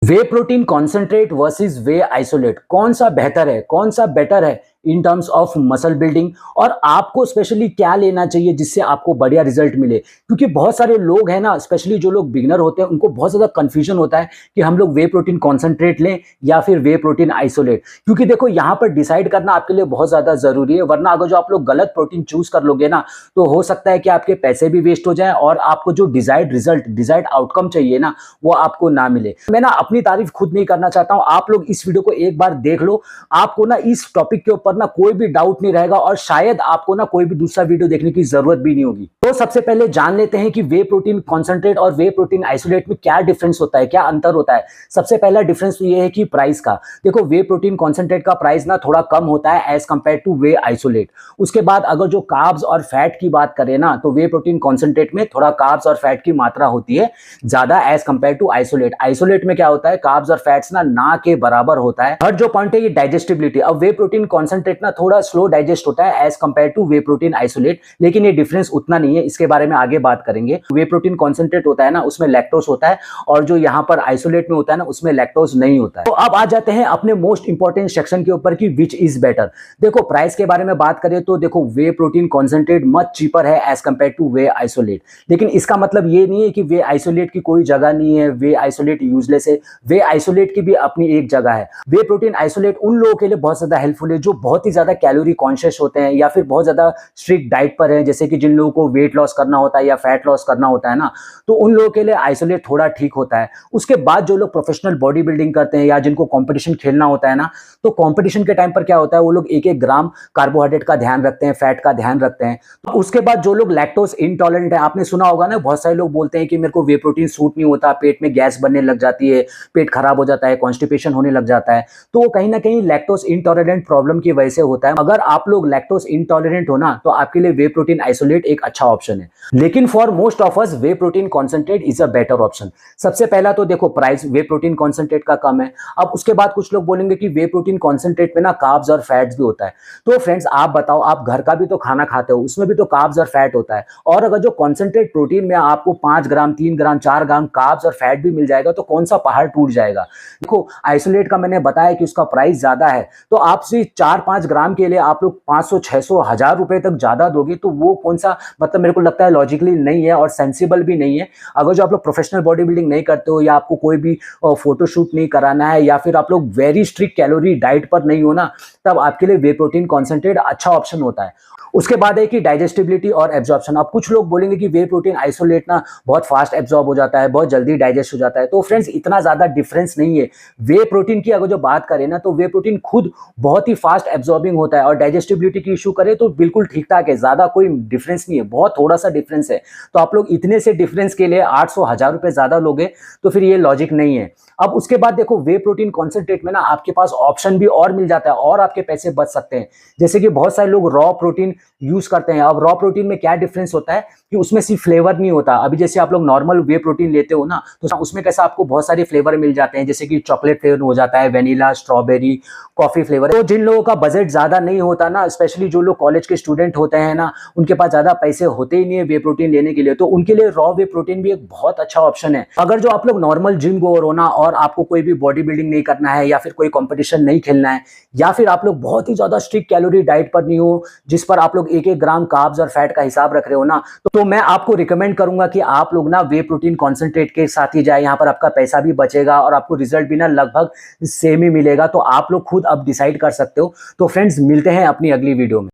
वे protein concentrate versus whey isolate कौन सा बेहतर है, कौन सा बेटर है in terms of muscle building, और आपको स्पेशली क्या लेना चाहिए जिससे आपको बढ़िया रिजल्ट मिले। क्योंकि बहुत सारे लोग हैं ना, स्पेशली जो लोग बिगिनर होते हैं, उनको बहुत ज्यादा कंफ्यूजन होता है कि हम लोग वे प्रोटीन कॉन्सेंट्रेट लें या फिर वे प्रोटीन आइसोलेट। क्योंकि देखो यहाँ पर डिसाइड करना आपके लिए बहुत ज्यादा जरूरी है, वरना अगर जो आप लोग गलत प्रोटीन चूज कर लोगे ना, तो हो सकता है कि आपके पैसे भी वेस्ट हो जाए और आपको जो डिजायर्ड रिजल्ट, डिजायर्ड आउटकम चाहिए ना, वो आपको ना मिले। मैं ना अपनी तारीफ खुद नहीं करना चाहता हूं, आप लोग इस वीडियो को एक बार देख लो, आपको ना इस टॉपिक के ऊपर ना कोई भी डाउट नहीं रहेगा और शायद आपको ना कोई भी दूसरा वीडियो देखने की जरूरत भी नहीं होगी। तो सबसे पहले जान लेते हैं कि वे प्रोटीन कॉन्सेंट्रेट और वे प्रोटीन आइसोलेट में क्या डिफरेंस होता है, क्या अंतर होता है। सबसे पहला डिफरेंस तो ये है कि प्राइस का। देखो, वे प्रोटीन कॉन्सेंट्रेट का प्राइस ना थोड़ा कम होता है as compare to whey isolate. उसके बाद अगर जो कार्ब्स और फैट की बात करें ना, तो वे प्रोटीन कॉन्सेंट्रेट में थोड़ा कार्ब्स और फैट की मात्रा होती है ज्यादा as compare to isolate. Isolate में क्या होता है, कार्ब्स और फैट्स ना के बराबर होता है। थर्ड जो पॉइंट है ये डाइजेस्टिबिलिटी। अब वे प्रोटीन कॉन्सेंट्रेट ना थोड़ा स्लो डाइजेस्ट होता है as compare to whey protein isolate, लेकिन ये डिफरेंस उतना नहीं है, इसके बारे में आगे बात करेंगे। वे प्रोटीन कॉन्सेंट्रेट होता है ना, उसमें लैक्टोज होता है, और जो यहाँ पर आइसोलेट में होता है ना, उसमें लैक्टोज नहीं होता है। तो अब आ जाते हैं अपने मोस्ट इंपॉर्टेंट सेक्शन के ऊपर कि विच इज बेटर। देखो, प्राइस के बारे में बात करें तो देखो, whey protein concentrate much cheaper है as compare to whey isolate. लेकिन इसका मतलब ये नहीं है कि वे आइसोलेट की कोई जगह नहीं है, वे आइसोलेट यूजलेस है। वे आइसोलेट की भी अपनी एक जगह है। वे प्रोटीन आइसोलेट उन लोगों के लिए बहुत ज्यादा हेल्पफुल है जो बहुत ही ज्यादा कैलोरी कॉन्शियस होते हैं या फिर बहुत ज्यादा स्ट्रिक्ट डाइट पर है, जैसे कि जिन लोगों को वेट लॉस करना होता है या फैट लॉस करना होता है ना, तो उन लोगों के लिए आइसोलेट थोड़ा ठीक होता है। उसके बाद जो लोग प्रोफेशनल बॉडी बिल्डिंग करते हैं या जिनको कॉम्पिटिशन खेलना होता है ना, तो कॉम्पिटिशन के टाइम पर क्या होता है, वो लोग एक एक ग्राम कार्बोहाइड्रेट का ध्यान रखते हैं, फैट का ध्यान रखते हैं। तो उसके बाद जो लोग लैक्टोज इंटॉलरेंट है, आपने सुना होगा ना, बहुत सारे लोग बोलते हैं कि मेरे को वे प्रोटीन सूट नहीं होता, पेट में गैस बनने लग जाती है, पेट खराब हो जाता है, कॉन्स्टिपेशन होने लग जाता है। तो वो कहीं ना कहीं लैक्टोज इंटॉलरेंट प्रॉब्लम की वजह से होता है। अगर आप लोग लैक्टोज इंटॉलरेंट हो ना, तो आपके लिए वे प्रोटीन आइसोलेट एक अच्छा ऑप्शन है। लेकिन for most of us way protein concentrate is a better option. सबसे पहला तो देखो, प्राइस वे प्रोटीन कॉन्सेंट्रेट का कम है। अब उसके बाद कुछ लोग बोलेंगे कि वे प्रोटीन कॉन्सेंट्रेट में ना कार्ब्स और फैट्स भी होता है। तो फ्रेंड्स, आप बताओ, आप घर का भी तो खाना खाते हो, उसमें भी तो कार्ब्स और फैट होता है। और अगर जो कॉन्सेंट्रेट प्रोटीन में आपको 5 ग्राम, 3 ग्राम, 4 ग्राम कार्ब्स और फैट भी मिल जाएगा, तो कौन सा पहाड़ टूट जाएगा। देखो, आइसोलेट का मैंने बताया कि उसका प्राइस ज्यादा है, तो आप सिर्फ 4-5 ग्राम के लिए आप लोग 500, 600, 1000 रुपए तक ज्यादा दोगे, तो वो कौन सा, मतलब मेरे को लगता है लॉजिकली नहीं है और सेंसिबल भी नहीं है। अगर जो आप लोग प्रोफेशनल बॉडी बिल्डिंग नहीं करते हो, या आपको कोई भी फोटोशूट नहीं कराना है, या फिर आप लोग वेरी स्ट्रिक्ट कैलोरी डाइट पर नहीं हो ना, तब आपके लिए वे प्रोटीन कॉन्सेंट्रेट अच्छा ऑप्शन होता है। उसके बाद है कि डाइजेस्टिबिलिटी और एब्जॉर्प्शन। अब कुछ लोग बोलेंगे कि वे प्रोटीन आइसोलेट ना बहुत फास्ट एब्जॉर्ब हो जाता है, बहुत जल्दी डाइजेस्ट हो जाता है। तो फ्रेंड्स, इतना ज्यादा डिफरेंस नहीं है। वे प्रोटीन की अगर जो बात करें ना, तो वे प्रोटीन खुद बहुत ही फास्ट एब्जॉर्बिंग होता है, और डाइजेस्टिबिलिटी की इशू करें तो बिल्कुल ठीक ठाक है, ज्यादा कोई डिफरेंस नहीं है, बहुत थोड़ा सा डिफरेंस है। तो आप लोग इतने से डिफरेंस के लिए 800, 1000 रुपए ज्यादा लोगे, तो फिर ये लॉजिक नहीं है। अब उसके बाद देखो, वे प्रोटीन कॉन्सेंट्रेट में ना आपके पास ऑप्शन भी और मिल जाता है और आपके पैसे बच सकते हैं। जैसे कि बहुत सारे लोग रॉ प्रोटीन यूज करते हैं। अब रॉ प्रोटीन में क्या डिफरेंस होता है कि उसमें सिर्फ फ्लेवर नहीं होता। अभी जैसे आप लोग नॉर्मल वे प्रोटीन लेते हो ना, तो उसमें कैसा आपको बहुत सारे फ्लेवर मिल जाते हैं, जैसे कि चॉकलेट फ्लेवर हो जाता है, वेनिला, स्ट्रॉबेरी, कॉफी फ्लेवर। तो जिन लोगों का बजट ज्यादा नहीं होता ना, स्पेशली जो लोग कॉलेज के स्टूडेंट होते हैं ना, उनके पास ज्यादा पैसे होते ही नहीं है वे प्रोटीन लेने के लिए, तो उनके लिए रॉ वे प्रोटीन भी एक बहुत अच्छा ऑप्शन है। अगर जो आप लोग नॉर्मल जिम गोअर हो ना, और आपको कोई भी बॉडी बिल्डिंग नहीं करना है, या फिर कोई कॉम्पिटिशन नहीं खेलना है, या फिर आप लोग बहुत ही ज्यादा स्ट्रिक्ट कैलोरी डाइट पर नहीं हो, जिस पर आप लोग 1-1 ग्राम कार्ब्स और फैट का हिसाब रख रहे हो ना, तो मैं आपको रिकमेंड करूंगा कि आप लोग ना वे प्रोटीन कॉन्सेंट्रेट के साथ ही जाए। यहाँ पर आपका पैसा भी बचेगा और आपको रिजल्ट भी ना लगभग सेम ही मिलेगा। तो आप लोग खुद अब डिसाइड कर सकते हो। तो फ्रेंड्स, मिलते हैं अपनी अगली वीडियो में।